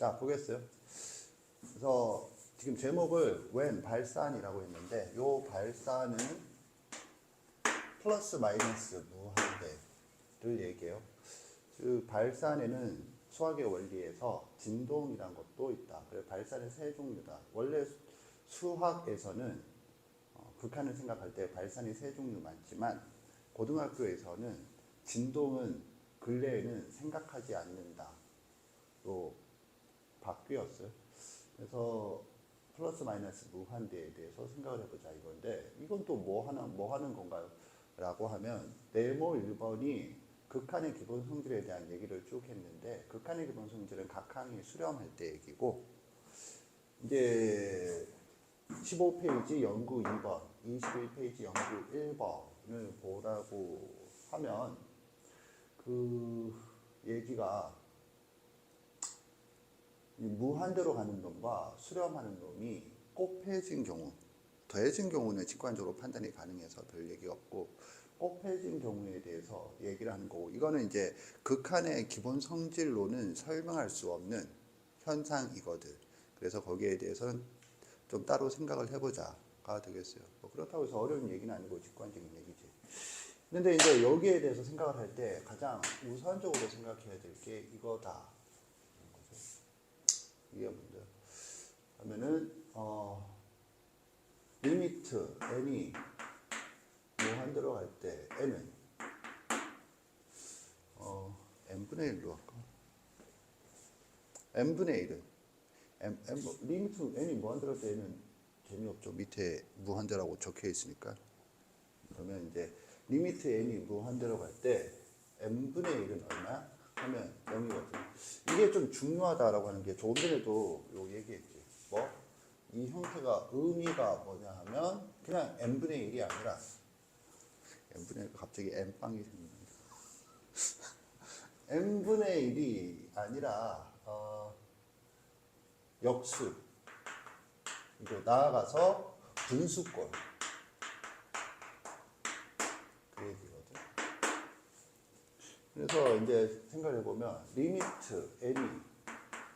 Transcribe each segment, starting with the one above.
자, 보겠어요. 그래서 지금 제목을 when 발산이라고 했는데 요 발산은 플러스 마이너스 무한대를 얘기해요. 그 발산에는 수학의 원리에서 진동이란 것도 있다. 그래서 발산의 세 종류다. 원래 수학에서는 극한을 생각할 때 발산이 세 종류 많지만 고등학교에서는 진동은 근래에는 생각하지 않는다. 또 바뀌었어요. 그래서 플러스 마이너스 무한대에 대해서 생각을 해보자 이건데 이건 또 뭐 하는 건가요? 라고 하면 네모 1번이 극한의 기본 성질에 대한 얘기를 쭉 했는데 극한의 기본 성질은 각 항이 수렴할 때 얘기고 이제 15페이지 연구 2번, 21페이지 연구 1번을 보라고 하면 그 얘기가 무한대로 가는 놈과 수렴하는 놈이 곱해진 경우, 더해진 경우는 직관적으로 판단이 가능해서 별 얘기 없고 곱해진 경우에 대해서 얘기를 하는 거고 이거는 이제 극한의 기본 성질로는 설명할 수 없는 현상이거든. 그래서 거기에 대해서는 좀 따로 생각을 해보자가 되겠어요. 뭐 그렇다고 해서 어려운 얘기는 아니고 직관적인 얘기지. 근데 이제 여기에 대해서 생각을 할 때 가장 우선적으로 생각해야 될 게 이거다. 이게 먼저 하면은 리미트 n이 무한대로 갈 때 n은 n분의 1로 할까? n분의 1은 리미트 n이 무한대로 할 때 n은 재미없죠. 밑에 무한대라고 적혀 있으니까. 그러면 이제 리미트 n이 무한대로 갈 때 n분의 1은 얼마야? 하면 0이거든. 이게 좀 중요하다라고 하는 게 조금 전에도 요 얘기했지. 뭐? 이 형태가 의미가 뭐냐 하면 그냥 n분의 1이 아니라 n분의 1 갑자기 n빵이 생긴다. n분의 1이 아니라 역수 그리고 나아가서 분수꼴 그 얘기거든. 그래서 이제 생각을 해보면 리미트 n이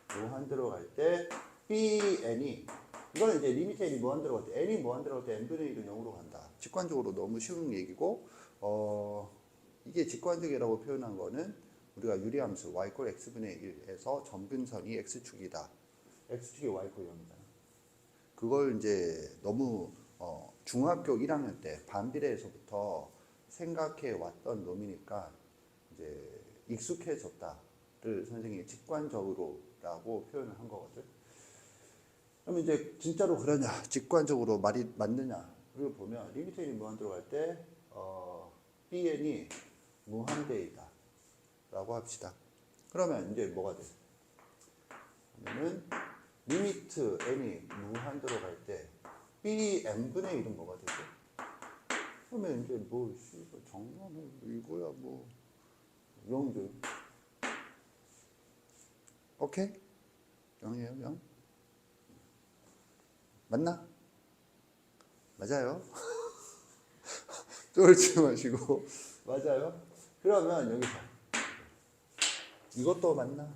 무한대로 갈 때 bn이 이거는 이제 리미트 n이 무한대로 갈 때 n이 무한대로 갈 때 n분의 1은 0으로 간다. 직관적으로 너무 쉬운 얘기고 이게 직관적이라고 표현한 거는 우리가 유리함수 y = x분의 1에서 점근선이 x축이다. x축이 y = 0이잖아. 그걸 이제 너무 중학교 1학년 때 반비례에서부터 생각해 왔던 놈이니까 이제 익숙해졌다를 선생님이 직관적으로라고 표현을 한 거거든. 그러면 이제 진짜로 그러냐, 직관적으로 말이 맞느냐를 보면 리미트 n이 무한대로 갈 때 bn이 무한대이다 라고 합시다. 그러면 이제 뭐가 돼? 그러면은 리미트 n이 무한대로 갈 때 bn분의 1은 뭐가 되죠? 그러면 이제 뭐 정말 이거야 뭐 0죠. 오케이? 0이에요, 0. 맞나? 맞아요. 쫄지 마시고 맞아요. 그러면 여기서 이것도 맞나?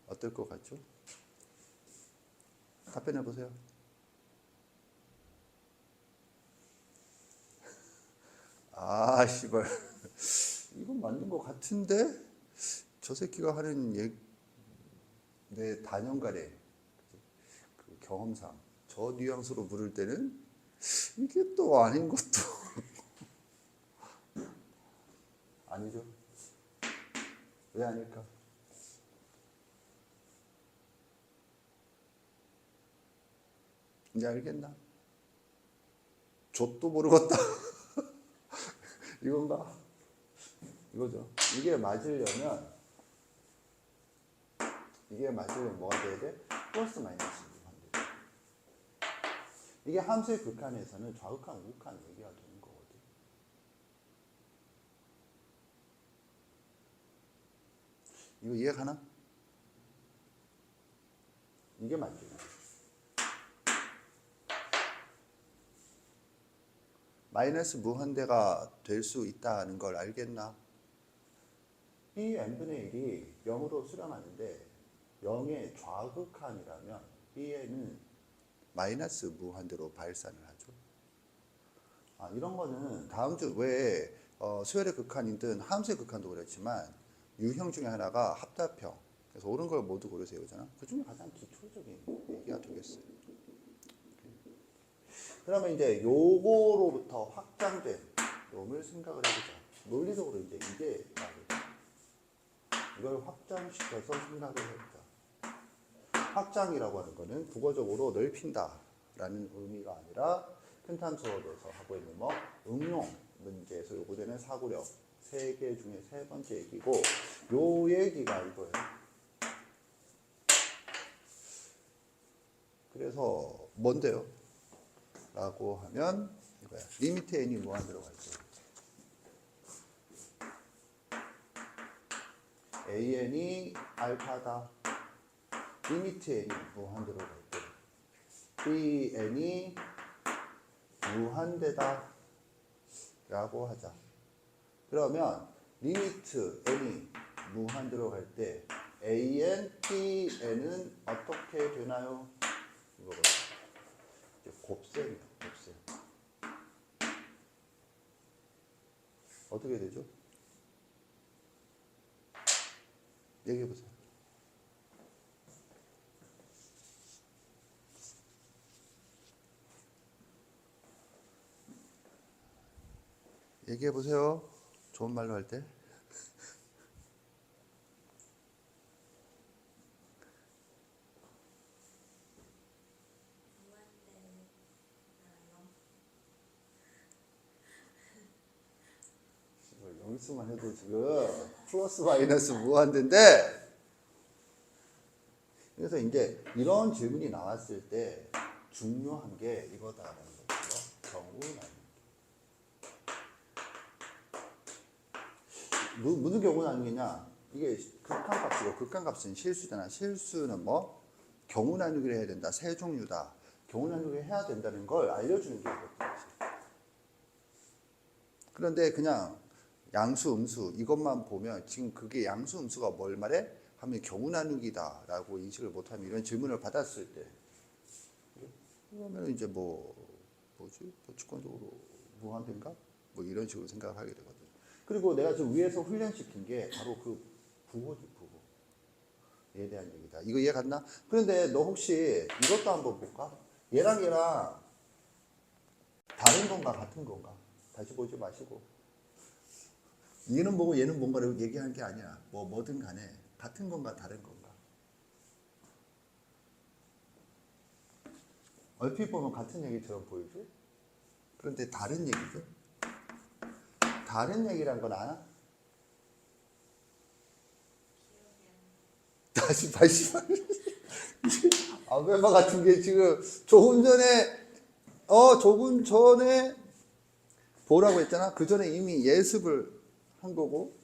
어떨 것 같죠? 답변해 보세요. 아, 씨발. 이건 맞는 것 같은데? 저 새끼가 하는 내 단연간의 그 경험상 저 뉘앙스로 물을 때는 이게 또 아닌 것도 아니죠. 왜 아닐까? 이제 알겠나? 좆도 모르겠다. 이건가? 이거죠. 이게 맞으려면 뭐가 돼야 돼? 플러스 마이너스 무한대. 이게 함수의 극한에서는 좌극한, 우극한 얘기가 되는 거거든. 이거 이해가나? 이게 맞죠. 마이너스 무한대가 될 수 있다는 걸 알겠나? b n분의 1이 0으로 수렴하는데 0의 좌극한이라면 bn은 마이너스 무한대로 발산을 하죠. 이런 거는 다음 주 왜 수열의 극한이든 함수의 극한도 그렇지만 유형 중에 하나가 합답형. 그래서 옳은 걸 모두 고려서 외우잖아. 그 중에 가장 기초적인 얘기가 되겠어요. 그러면 이제 요거로부터 확장된 놈을 생각을 해보자. 논리적으로 이제 이게 말이에요. 이걸 확장시켜서 생각을 해보자. 확장이라고 하는 거는 국어적으로 넓힌다라는 의미가 아니라 펜탄 수업에서 하고 있는 뭐 응용 문제에서 요구되는 사고력 3개 중에 3번째 얘기고, 요 얘기가 이거예요. 그래서 뭔데요? 라고 하면 이거야. 리미트 n이 무한대로 갈 때 an이 알파다. 리미트 n이 무한대로 갈 때 bn이 무한대다 라고 하자. 그러면 리미트 n이 무한대로 갈 때 an, bn은 어떻게 되나요? 이거거든요. 곱셈이야, 곱셈. 어떻게 되죠? 얘기해보세요. 얘기해보세요. 좋은 말로 할 때. 영수만 해도 지금 플러스 마이너스 무한대인데, 그래서 이제 이런 질문이 나왔을 때 중요한 게 이거다라는 거죠. 경우 나누기. 무슨 경우 나누기냐? 이게 극한값이고, 극한값은 실수잖아. 실수는 뭐 경우 나누기를 해야 된다. 세 종류다. 경우 나누기를 해야 된다는 걸 알려주는 게 이거거든요. 그런데 그냥 양수, 음수 이것만 보면 지금 그게 양수, 음수가 뭘 말해? 하면 경우 나누기다 라고 인식을 못하면, 이런 질문을 받았을 때 그러면 이제 뭐지? 주권적으로 무한대인가? 뭐 이런 식으로 생각을 하게 되거든요. 그리고 내가 지금 위에서 훈련시킨 게 바로 그 부호지, 부호에 대한 얘기다. 이거 이해 갔나? 그런데 너 혹시 이것도 한번 볼까? 얘랑 다른 건가 같은 건가? 다시 보지 마시고, 얘는 뭐고 얘는 뭔가를 얘기하는 게 아니야. 뭐든 간에 같은 건가 다른 건가. 얼핏 보면 같은 얘기처럼 보이죠? 그런데 다른 얘기죠? 다른 얘기란 건 아나? 다시 아베마 같은 게 지금 조금 전에 보라고 했잖아. 그 전에 이미 예습을 한 거고,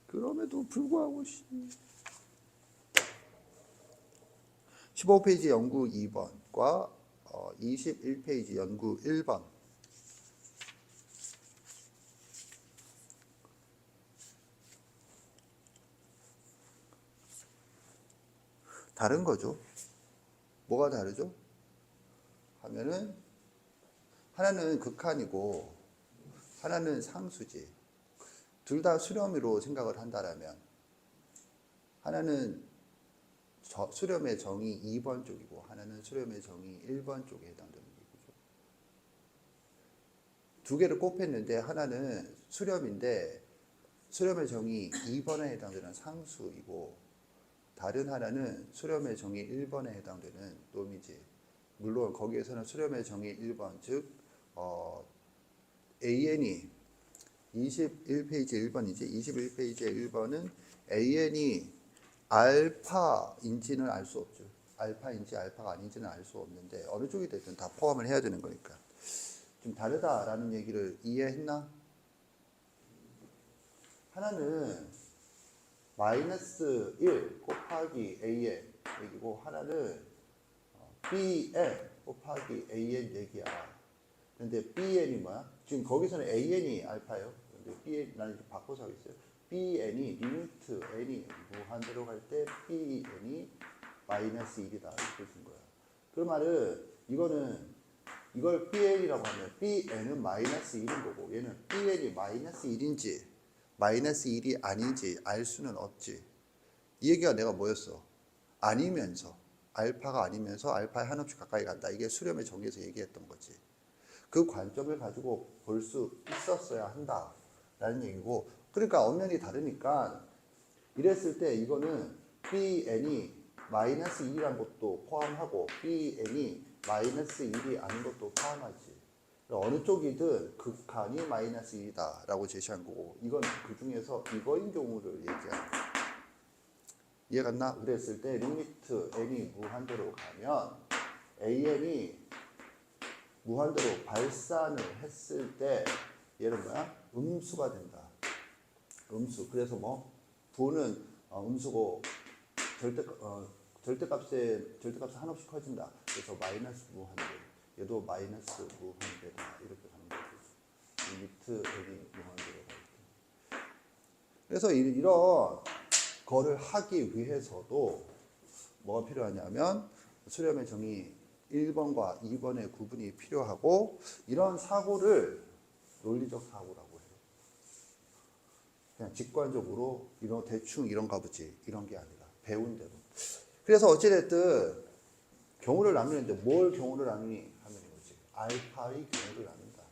그럼에도 불구하고 15페이지 연구 2번과 21페이지 연구 1번. 다른 거죠. 뭐가 다르죠? 하면은 하나는 극한이고 하나는 상수지. 둘 다 수렴위로 생각을 한다라면 하나는 수렴의 정의 2번 쪽이고 하나는 수렴의 정의 1번 쪽에 해당되는 얘기죠. 두 개를 곱했는데 하나는 수렴인데 수렴의 정의 2번에 해당되는 상수이고, 다른 하나는 수렴의 정의 1번에 해당되는 놈이지. 물론 거기에서는 수렴의 정의 1번, 즉 AN이 21페이지 1번이지. 21페이지의 1번은 AN이 알파인지는 알 수 없죠. 알파인지 알파가 아닌지는 알 수 없는데 어느 쪽이 됐든 다 포함을 해야 되는 거니까. 좀 다르다라는 얘기를 이해했나? 하나는 마이너스 1 곱하기 AN 얘기고 하나는 BN 곱하기 AN 얘기야. 근데 BN이 뭐야? 지금 거기서는 AN이 알파예요. 근데 BN, 나는 이렇게 바꿔서 하겠어요. BN이 리미트 N이 무한대로 갈 때 BN이 마이너스 1이다. 이렇게 쓴 거야. 그 말은 이걸 BN이라고 하면 BN은 마이너스 1인 거고 얘는 BN이 마이너스 1인지 마이너스 1이 아닌지 알 수는 없지. 이 얘기가 내가 뭐였어? 아니면서 알파가 아니면서 알파에 한없이 가까이 간다. 이게 수렴의 정의에서 얘기했던 거지. 그 관점을 가지고 볼 수 있었어야 한다라는 얘기고, 그러니까 엄연히 다르니까 이랬을 때 이거는 BN이 마이너스 1이라는 것도 포함하고 BN이 마이너스 1이 아닌 것도 포함하지. 어느 쪽이든 극한이 마이너스 1이다 라고 제시한 거고, 이건 그 중에서 이거인 경우를 얘기하는 거야. 이해갔나? 그랬을 때 리미트 n이 무한대로 가면 an이 무한대로 발산을 했을 때 얘는 뭐야? 음수가 된다. 음수. 그래서 뭐 부는 음수고 절대값이 한없이 커진다. 그래서 마이너스 무한대. 얘도 마이너스 무한대다. 이렇게 가는 거지. 리미트 n이 무한대로 갈 때. 그래서 이런 거를 하기 위해서도 뭐가 필요하냐면 수렴의 정의 1번과 2번의 구분이 필요하고, 이런 사고를 논리적 사고라고 해요. 그냥 직관적으로 이런 대충 이런가 보지 이런 게 아니라 배운 대로. 그래서 어찌됐든 경우를 나누는데 뭘 경우를 나누니 하면 이거지. 알파의 경우를 나눈다.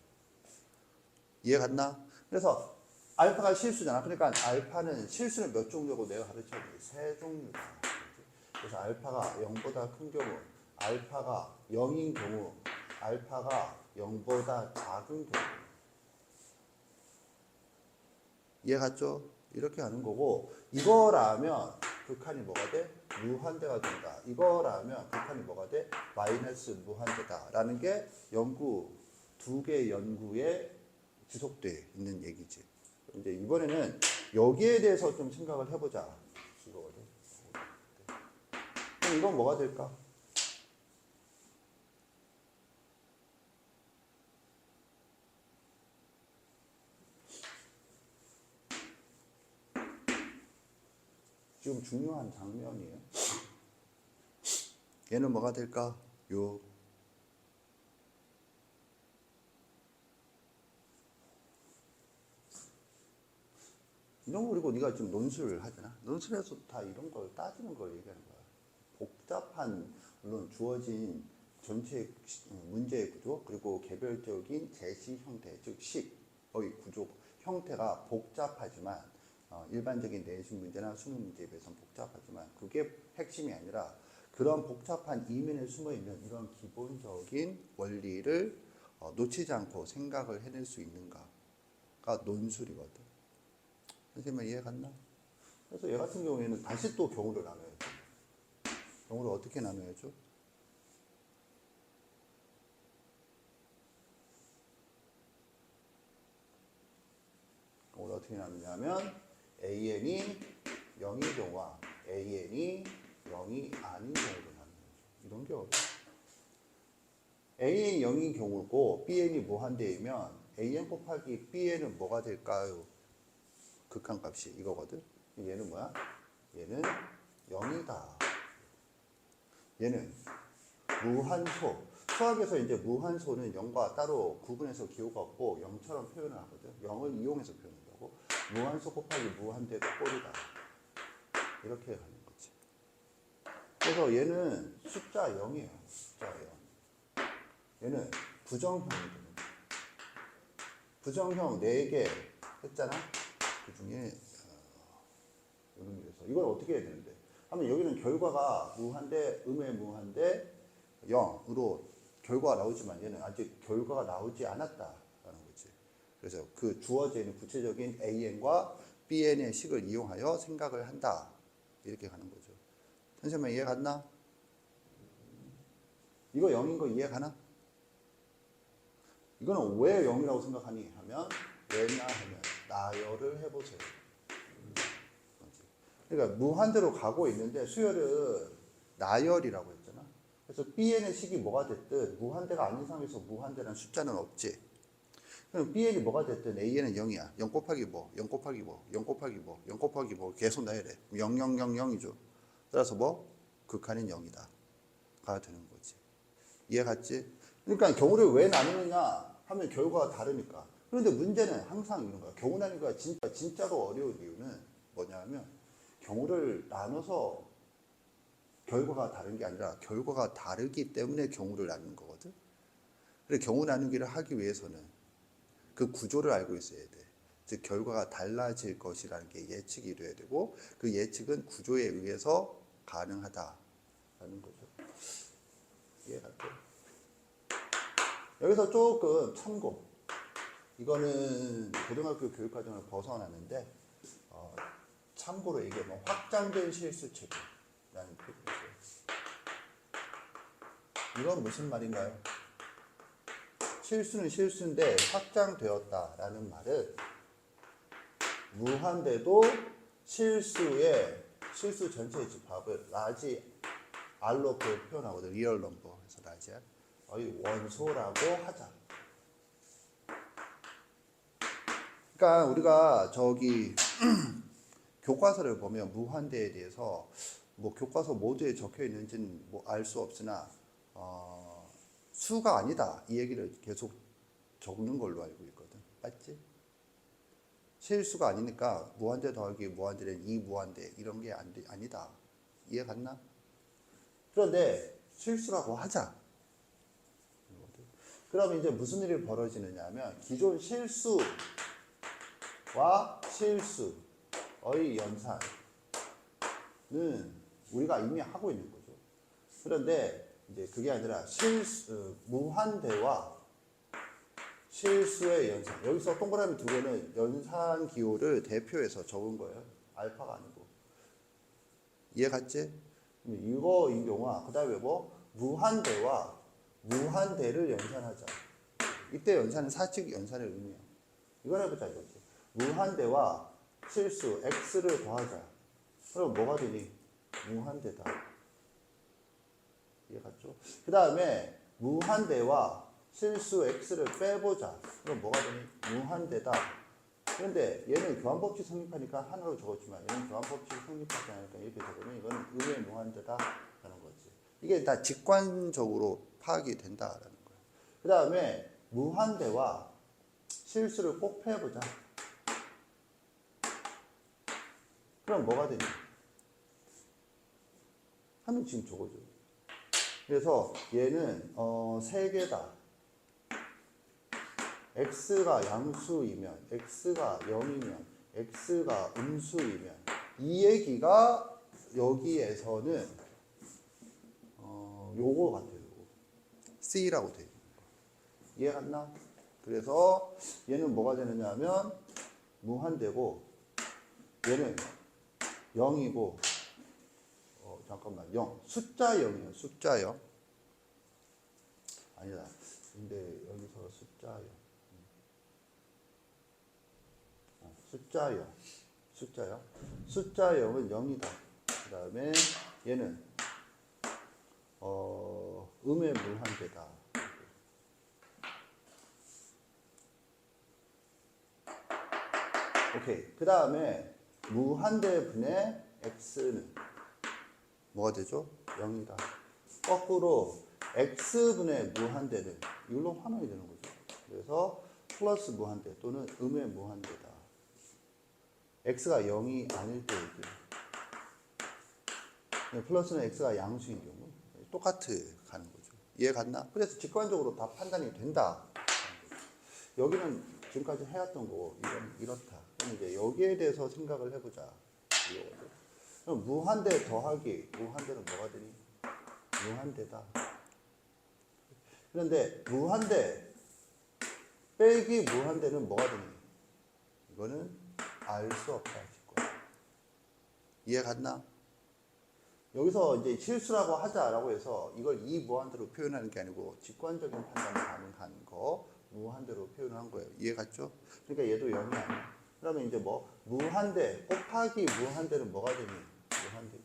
이해 갔나? 그래서 알파가 실수잖아. 그러니까 알파는 실수는 몇 종류고 내가 가르쳤는데 세 종류다. 그래서 알파가 0보다 큰 경우, 알파가 0인 경우, 알파가 0보다 작은 경우. 이해 갔죠? 이렇게 하는 거고, 이거라면 극한이 뭐가 돼? 무한대가 된다. 이거라면 극한이 뭐가 돼? 마이너스 무한대다. 라는 게 두 개의 연구에 지속되어 있는 얘기지. 이제 이번에는 여기에 대해서 좀 생각을 해보자. 이거거든. 그럼 이건 뭐가 될까? 지금 중요한 장면이에요. 얘는 뭐가 될까? 이런 거. 그리고 네가 지금 논술을 하잖아. 논술에서 다 이런 걸 따지는 걸 얘기하는 거야. 복잡한, 물론 주어진 전체 문제의 구조, 그리고 개별적인 제시 형태, 즉 식의 구조 형태가 복잡하지만 일반적인 내신 문제나 수능 문제에 비해서는 복잡하지만 그게 핵심이 아니라 그런 복잡한 이면에 숨어있는 이런 기본적인 원리를 놓치지 않고 생각을 해낼 수 있는가가 논술이거든. 선생님 이해 갔나? 그래서 얘 같은 경우에는 다시 또 경우를 나눠야죠. 경우를 어떻게 나눠야죠? 경우를 어떻게 나누냐면 AN이 0인 경우와 AN이 0이 아닌 경우를 나누는 거죠. 이런 게 어려워요. AN이 0인 경우고 BN이 무한대이면 AN 곱하기 BN은 뭐가 될까요? 극한값이 이거거든. 얘는 뭐야? 얘는 0이다. 얘는 무한소. 수학에서 이제 무한소는 0과 따로 구분해서 기호가 없고 0처럼 표현을 하거든. 0을 이용해서 표현한다고. 무한소 곱하기 무한대도 꼴이다. 이렇게 가는 거지. 그래서 얘는 숫자 0이에요. 숫자 0. 얘는 부정형이거든. 부정형 4개 했잖아. 그 중에 이런 게 있어. 이걸 어떻게 해야 되는데? 하면 여기는 결과가 무한대, 음의 무한대 0으로 결과가 나오지만 얘는 아직 결과가 나오지 않았다라는 거지. 그래서 그 주어져 있는 구체적인 AN과 BN의 식을 이용하여 생각을 한다. 이렇게 가는 거죠. 선생님 이해 갔나? 이거 0인 거 이해 가나? 이거는 왜 0이라고 생각하니? 하면 왜냐 하면 나열을 해보세요. 그러니까 무한대로 가고 있는데 수열은 나열이라고 했잖아. 그래서 BN의 식이 뭐가 됐든 무한대가 아닌 상황에서 무한대라는 숫자는 없지. 그럼 BN이 뭐가 됐든 AN은 0이야. 0 곱하기 뭐, 0 곱하기 뭐, 0 곱하기 뭐, 0 곱하기 뭐 계속 나야 돼. 0, 0, 0, 0이죠. 따라서 뭐? 극한은 0이다. 가 되는 거지. 이해 갔지? 그러니까 경우를 왜 나누느냐 하면 결과가 다르니까. 그런데 문제는 항상 이런 거야. 경우 나누기가 진짜로 어려운 이유는 뭐냐면 경우를 나눠서 결과가 다른 게 아니라 결과가 다르기 때문에 경우를 나누는 거거든. 그래 경우 나누기를 하기 위해서는 그 구조를 알고 있어야 돼. 즉 결과가 달라질 것이라는 게 예측이 이루어야 되고 그 예측은 구조에 의해서 가능하다라는 거죠. 이해갈게요? 여기서 조금 참고. 이거는 고등학교 교육과정을 벗어나는데 참고로 이게 뭐 확장된 실수 체계라는 표현이 있어요. 이건 무슨 말인가요? 실수는 실수인데 확장되었다라는 말은 무한대도 실수 전체의 집합을 라지 R로 표현하거든. 리얼 넘버. 그래서 라지 R. 원소라고 하자. 그러니까 우리가 저기 교과서를 보면 무한대에 대해서 뭐 교과서 모두에 적혀 있는지는 뭐 알 수 없으나 수가 아니다 이 얘기를 계속 적는 걸로 알고 있거든. 맞지? 실수가 아니니까 무한대 더하기 무한대는 이 무한대 이런 게 아니다. 이해 갔나? 그런데 실수라고 하자. 그러면 이제 무슨 일이 벌어지느냐 하면 기존 실수와 실수의 연산은 우리가 이미 하고 있는 거죠. 그런데 이제 그게 아니라 무한대와 실수의 연산. 여기서 동그라미 두 개는 연산 기호를 대표해서 적은 거예요. 알파가 아니고. 이해 갔지? 이거인 경우와 그 다음에 뭐 무한대와 무한대를 연산하자. 이때 연산은 사칙 연산의 의미야. 이걸 해보자 이거지. 무한대와 실수 x를 더하자. 그럼 뭐가 되니? 무한대다. 이해 갔죠? 그 다음에 무한대와 실수 x를 빼보자. 그럼 뭐가 되니? 무한대다. 그런데 얘는 교환법칙 성립하니까 하나로 적었지만 얘는 교환법칙 성립하지 않으니까 이렇게 적으면 이건 의의 무한대다라는 거지. 이게 다 직관적으로 파악이 된다라는 거예요. 그 다음에 무한대와 실수를 꼭 빼보자. 그럼 뭐가 되니? 하면 지금 저거죠. 그래서 얘는 세 개다. x가 양수이면, x가 0이면, x가 음수이면 이 얘기가 여기에서는 요거 같아요. 요거. C라고 되어 있는 거. 이해 갔나? 그래서 얘는 뭐가 되느냐 하면 무한대고 얘는 0이고 잠깐만 0 숫자 0이에요. 숫자 0 아니다. 근데 여기서 숫자 0 숫자 0 숫자 0은 0이다. 그 다음에 얘는 음의 무한대다. 오케이. 그 다음에 무한대분의 x는 뭐가 되죠? 0이다. 거꾸로 x분의 무한대는 이걸로 환원이 되는 거죠. 그래서 플러스 무한대 또는 음의 무한대다. x가 0이 아닐 때 얘기해요. 플러스는 x가 양수인 경우 똑같이 가는 거죠. 이해 갔나? 그래서 직관적으로 다 판단이 된다. 여기는 지금까지 해왔던 거고 이건 이렇다. 그럼 이제 여기에 대해서 생각을 해보자. 이거거든. 그럼 무한대 더하기 무한대는 뭐가 되니? 무한대다. 그런데 무한대 빼기 무한대는 뭐가 되니? 이거는 알 수 없다. 직관. 이해 갔나? 여기서 이제 실수라고 하자라고 해서 이걸 이 무한대로 표현하는 게 아니고 직관적인 판단이 가능한 거 무한대로 표현한 거예요. 이해 갔죠? 그러니까 얘도 0이 아니야. 그러면 이제 뭐 무한대 곱하기 무한대는 뭐가 되니? 무한대.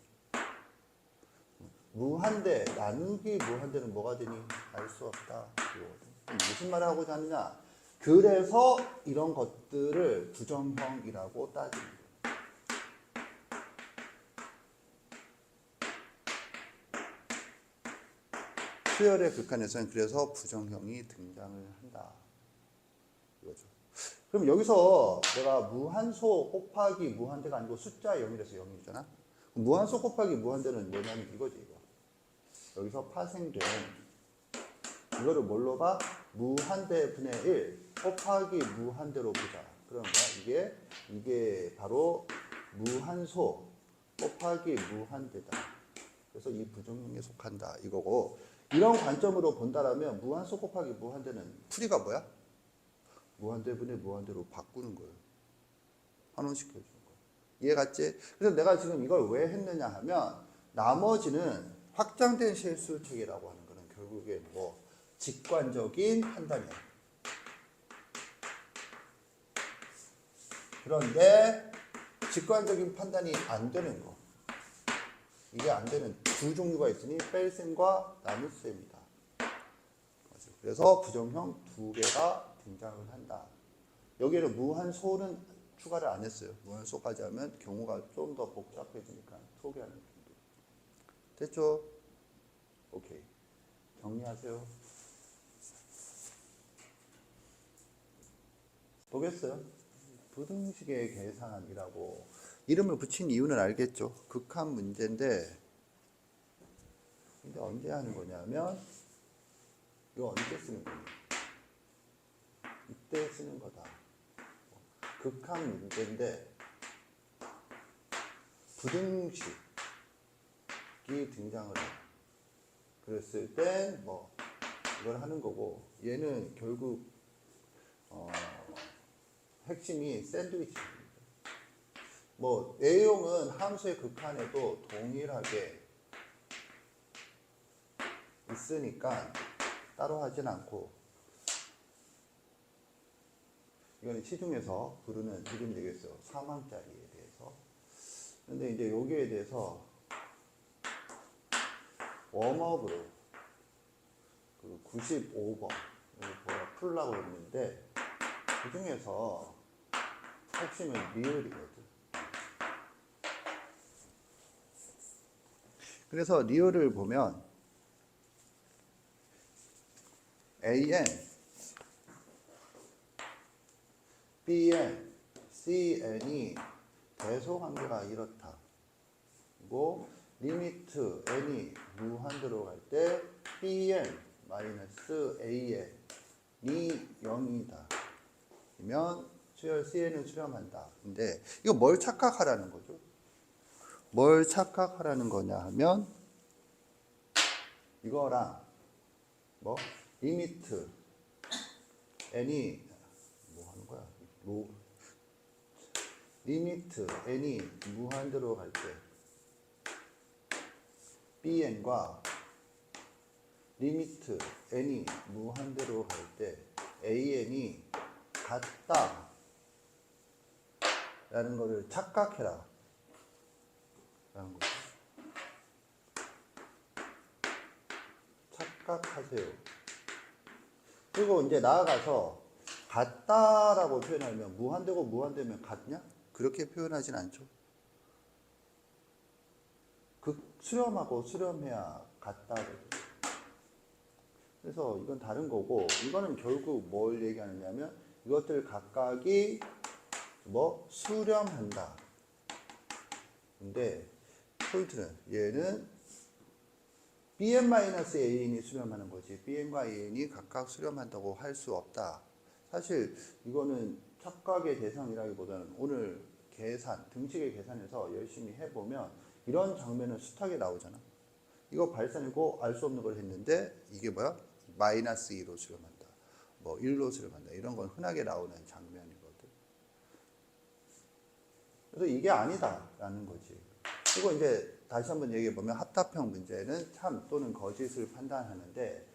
무한대 나누기 무한대는 뭐가 되니? 알 수 없다. 이거거든. 무슨 말을 하고자 하느냐? 그래서 이런 것들을 부정형이라고 따집니다. 수열의 극한에서는 그래서 부정형이 등장을 한다. 이거죠. 그럼 여기서 내가 무한소 곱하기 무한대가 아니고 숫자 0이라서 0이잖아. 무한소 곱하기 무한대는 뭐냐면 이거지, 이거. 여기서 파생된 이거를 뭘로 봐? 무한대 분의 1 곱하기 무한대로 보자. 그러면 이게 바로 무한소 곱하기 무한대다. 그래서 이 부정형에 속한다 이거고, 이런 관점으로 본다라면 무한소 곱하기 무한대는 풀이가 뭐야? 무한대분의 무한대로 바꾸는 거예요. 환원시켜주는 거예요. 이해 갔지? 그래서 내가 지금 이걸 왜 했느냐 하면, 나머지는 확장된 실수책이라고 하는 거는 결국에 뭐 직관적인 판단이야. 그런데 직관적인 판단이 안 되는 거, 이게 안 되는 두 종류가 있으니 뺄셈과 나눗셈이다. 그래서 부정형 두 개가 등장을 한다. 여기에는 무한소는 추가를 안 했어요. 무한소까지 하면 경우가 좀 더 복잡해지니까 소개하는 정도. 됐죠? 오케이. 정리하세요. 보겠어요? 부등식의 계산이라고 이름을 붙인 이유는 알겠죠? 극한 문제인데, 근데 언제 하는 거냐면, 이거 언제 쓰는 거냐? 이때 쓰는 거다. 극한 문제인데 부등식이 등장을 해. 그랬을 땐 뭐 이걸 하는 거고, 얘는 결국 핵심이 샌드위치입니다. 뭐 내용은 함수의 극한에도 동일하게 있으니까 따로 하진 않고, 이거는 시중에서 부르는 이름이 되겠어요. 사망짜리에 대해서. 근데 이제 여기에 대해서 웜업으로 그 95번 풀라고 했는데, 그 중에서 핵심은 리을이거든. 그래서 리을을 보면 AN, BN, CN이 대소관계가 이렇다. 그리고 리미트 n이 무한대로 갈 때 BN 마이너스 AN이 0이다. 그러면 수열 CN은 수렴한다. 근데 이거 뭘 착각하라는 거죠? 뭘 착각하라는 거냐 하면, 이거랑 뭐 리미트 n이 뭐 하는 거야? 리미트 n이 무한대로 갈 때 bn과 리미트 n이 무한대로 갈 때 an이 같다 라는 거를 착각해라 라는 거죠. 착각하세요. 그리고 이제 나아가서 같다라고 표현하면 무한대고 무한대면 같냐? 그렇게 표현하진 않죠. 수렴하고 수렴해야 같다. 그래서 이건 다른 거고, 이거는 결국 뭘 얘기하느냐면, 이것들 각각이 뭐 수렴한다. 근데 포인트는 얘는 bn-an이 수렴하는 거지, bn과 an이 각각 수렴한다고 할 수 없다. 사실 이거는 착각의 대상이라기보다는 오늘 계산, 등식의 계산에서 열심히 해보면 이런 장면은 숱하게 나오잖아. 이거 발산이고 알 수 없는 걸 했는데 이게 뭐야? 마이너스 2로 수렴한다. 뭐 1로 수렴한다. 이런 건 흔하게 나오는 장면이거든. 그래서 이게 아니다라는 거지. 그리고 이제 다시 한번 얘기해보면 합답형 문제는 참 또는 거짓을 판단하는데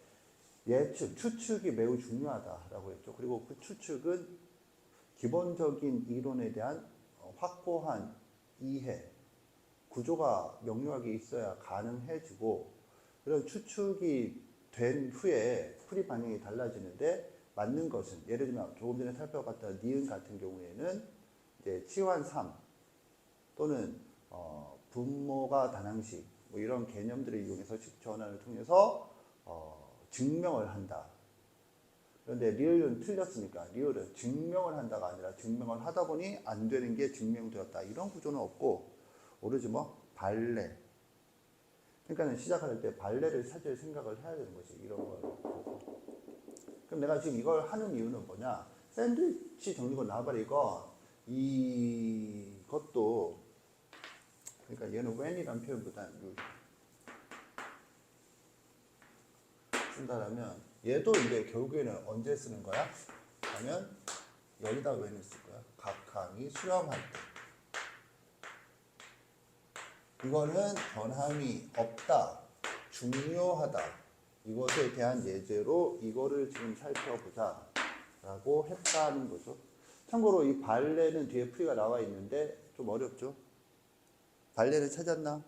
예측, 추측이 매우 중요하다라고 했죠. 그리고 그 추측은 기본적인 이론에 대한 확고한 이해, 구조가 명료하게 있어야 가능해지고, 그런 추측이 된 후에 풀이 반응이 달라지는데 맞는 것은 예를 들면 조금 전에 살펴봤던 니은 같은 경우에는 이제 치환 3 또는 분모가 단항식 뭐 이런 개념들을 이용해서 식전환을 통해서 증명을 한다. 그런데 리을은 틀렸으니까 리을은 증명을 한다가 아니라 증명을 하다 보니 안 되는 게 증명되었다. 이런 구조는 없고 오로지 뭐 발레. 그러니까 시작할 때 발레를 찾을 생각을 해야 되는 거지. 이런 걸. 그럼 내가 지금 이걸 하는 이유는 뭐냐? 샌드위치 정리고 나와버리고 이것도 그러니까 얘는 when이라는 표현보다는 쓴다라면 얘도 이제 결국에는 언제 쓰는 거야? 하면 여기다 when을 쓸 거야. 각항이 수렴할 때. 이거는 변함이 없다. 중요하다. 이것에 대한 예제로 이거를 지금 살펴보자 라고 했다는 거죠. 참고로 이 발레는 뒤에 풀이가 나와 있는데 좀 어렵죠? 발레를 찾았나?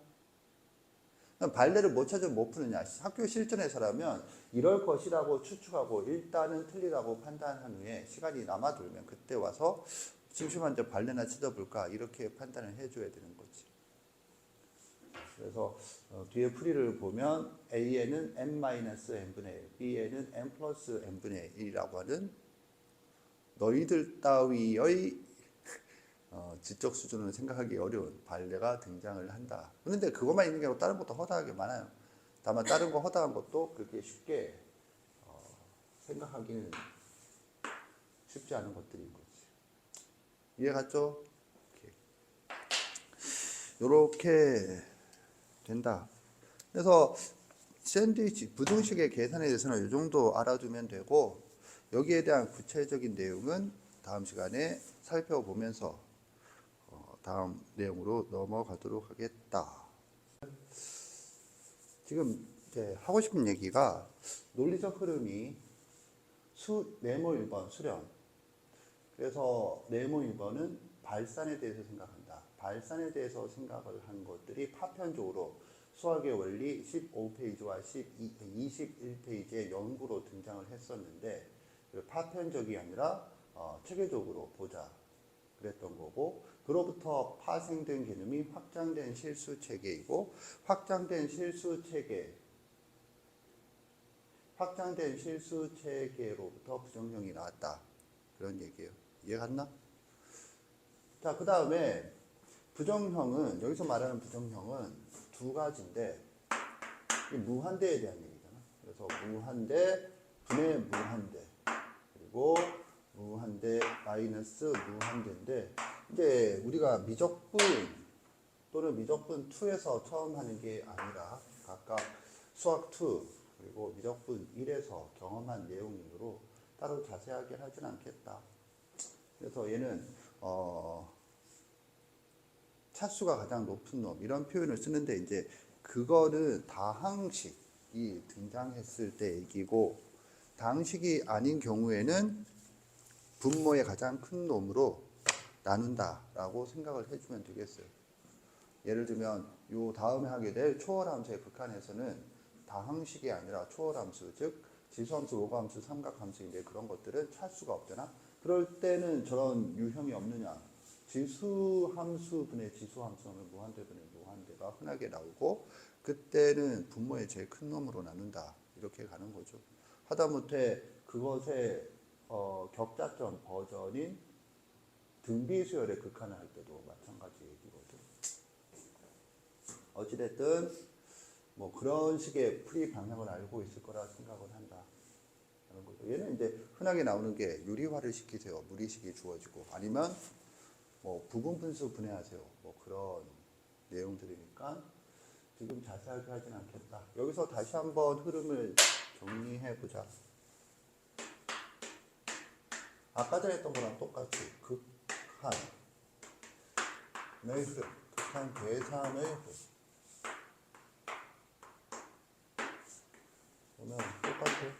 발레를 못 찾으면 못 푸느냐? 학교 실전에서라면 이럴 것이라고 추측하고 일단은 틀리다고 판단한 후에 시간이 남아돌면 그때 와서 심심한데 발레나 찾아볼까 이렇게 판단을 해줘야 되는 거지. 그래서 뒤에 풀이를 보면 A에는 n-n분의 1, B에는 n 플러스 n분의 1이라고 하는 너희들 따위의 지적 수준을 생각하기 어려운 발레가 등장을 한다. 그런데 그것만 있는 게 아니고 다른 것도 허다하게 많아요. 다만 다른 거 허다한 것도 그렇게 쉽게 생각하기는 쉽지 않은 것들인 거지. 이해 갔죠? 이렇게 된다. 그래서 샌드위치 부등식의 계산에 대해서는 이 정도 알아두면 되고 여기에 대한 구체적인 내용은 다음 시간에 살펴보면서 다음 내용으로 넘어가도록 하겠다. 지금 이제 하고 싶은 얘기가 논리적 흐름이 네모 1번 수렴. 그래서 네모 1번은 발산에 대해서 생각한다. 발산에 대해서 생각을 한 것들이 파편적으로 수학의 원리 15페이지와 21페이지의 연구로 등장을 했었는데 파편적이 아니라 체계적으로 보자 그랬던 거고 그로부터 파생된 개념이 확장된 실수 체계이고 확장된 실수 체계로부터 부정형이 나왔다. 그런 얘기예요. 이해 갔나? 자, 그 다음에 부정형은 여기서 말하는 부정형은 두 가지인데 무한대에 대한 얘기잖아. 그래서 무한대, 분의 무한대 그리고 무한대 마이너스 무한대인데 이제 우리가 미적분 또는 미적분 2에서 처음 하는 게 아니라 각각 수학 2 그리고 미적분 1에서 경험한 내용이므로 따로 자세하게 하진 않겠다. 그래서 얘는 차수가 가장 높은 놈 이런 표현을 쓰는데 이제 그거는 다항식이 등장했을 때 얘기고 다항식이 아닌 경우에는 분모의 가장 큰 놈으로 나눈다라고 생각을 해주면 되겠어요. 예를 들면 요 다음에 하게 될 초월함수의 극한에서는 다항식이 아니라 초월함수 즉 지수함수, 로그함수, 삼각함수인데 그런 것들은 차수가 없잖아. 그럴 때는 저런 유형이 없느냐. 지수함수분의 지수함수는 무한대분의 무한대가 흔하게 나오고 그때는 분모의 제일 큰 놈으로 나눈다. 이렇게 가는 거죠. 하다못해 그것의 격자점 버전인 등비수열의 극한을 할 때도 마찬가지 얘기거든. 어찌됐든 뭐 그런 식의 풀이 방향을 알고 있을 거라 생각을 한다. 하는 거죠. 얘는 이제 흔하게 나오는 게 유리화를 시키세요. 무리식이 주어지고 아니면 뭐 부분 분수 분해하세요. 뭐 그런 내용들이니까 지금 자세하게 하진 않겠다. 여기서 다시 한번 흐름을 정리해 보자. 아까 전에 했던 거랑 똑같이 극한의 흐름, 극한 계산의 흐름 보면 똑같아요.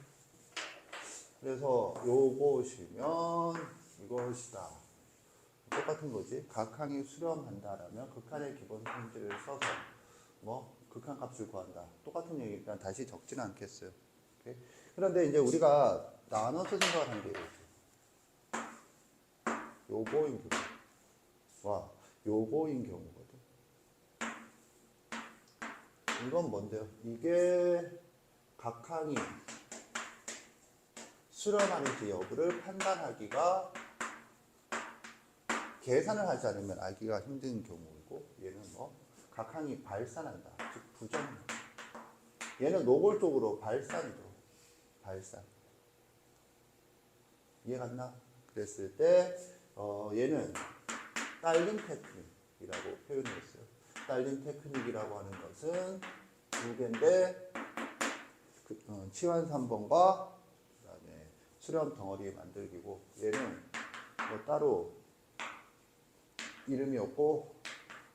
그래서 요것이면 이것이다. 똑같은 거지. 각항이 수렴한다라면 극한의 기본 성질을 써서 뭐 극한 값을 구한다. 똑같은 얘기니까 다시 적지는 않겠어요. 오케이? 그런데 이제 우리가 나눠서 생각을 한 게 요거인 경우. 와, 요거인 경우거든. 이건 뭔데요? 이게 각항이 수렴하는지 여부를 판단하기가 계산을 하지 않으면 알기가 힘든 경우이고, 얘는 뭐 각항이 발산한다, 즉 부정한다. 얘는 노골적으로 발산이죠. 발산. 이해갔나? 그랬을 때 얘는 딸린 테크닉이라고 표현했어요. 딸린 테크닉이라고 하는 것은 두 개인데 치환 3번과 그다음에 수렴 덩어리 만들기고, 얘는 뭐 따로 이름이 없고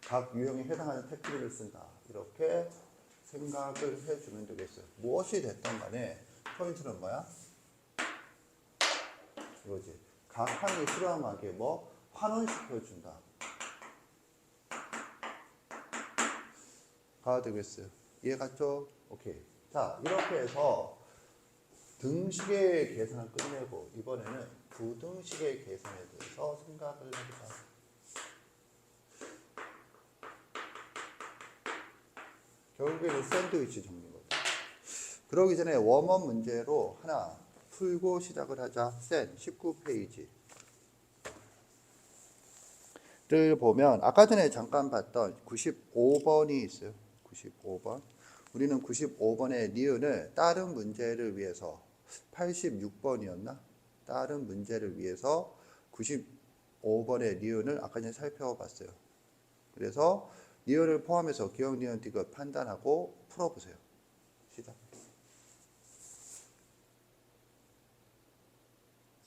각 유형에 해당하는 테크닉을 쓴다, 이렇게 생각을 해주면 되겠어요. 무엇이 됐든 간에 포인트는 뭐야? 이거지. 각항이 수렴하게 뭐 환원시켜준다 가 되겠어요. 이해 갔죠? 오케이. 자, 이렇게 해서 등식의 계산을 끝내고 이번에는 부등식의 계산에 대해서 생각을 해보자. 결국에는 샌드위치 정리거든. 그러기 전에 웜업 문제로 하나 풀고 시작을 하자. 센 19페이지 를 보면 아까 전에 잠깐 봤던 95번이 있어요. 95번. 우리는 95번의 니은을 다른 문제를 위해서 86번이었나? 다른 문제를 위해서 95번의 니은을 아까 전에 살펴봤어요. 그래서 니은을 포함해서 기억 니은 디귿 판단하고 풀어보세요.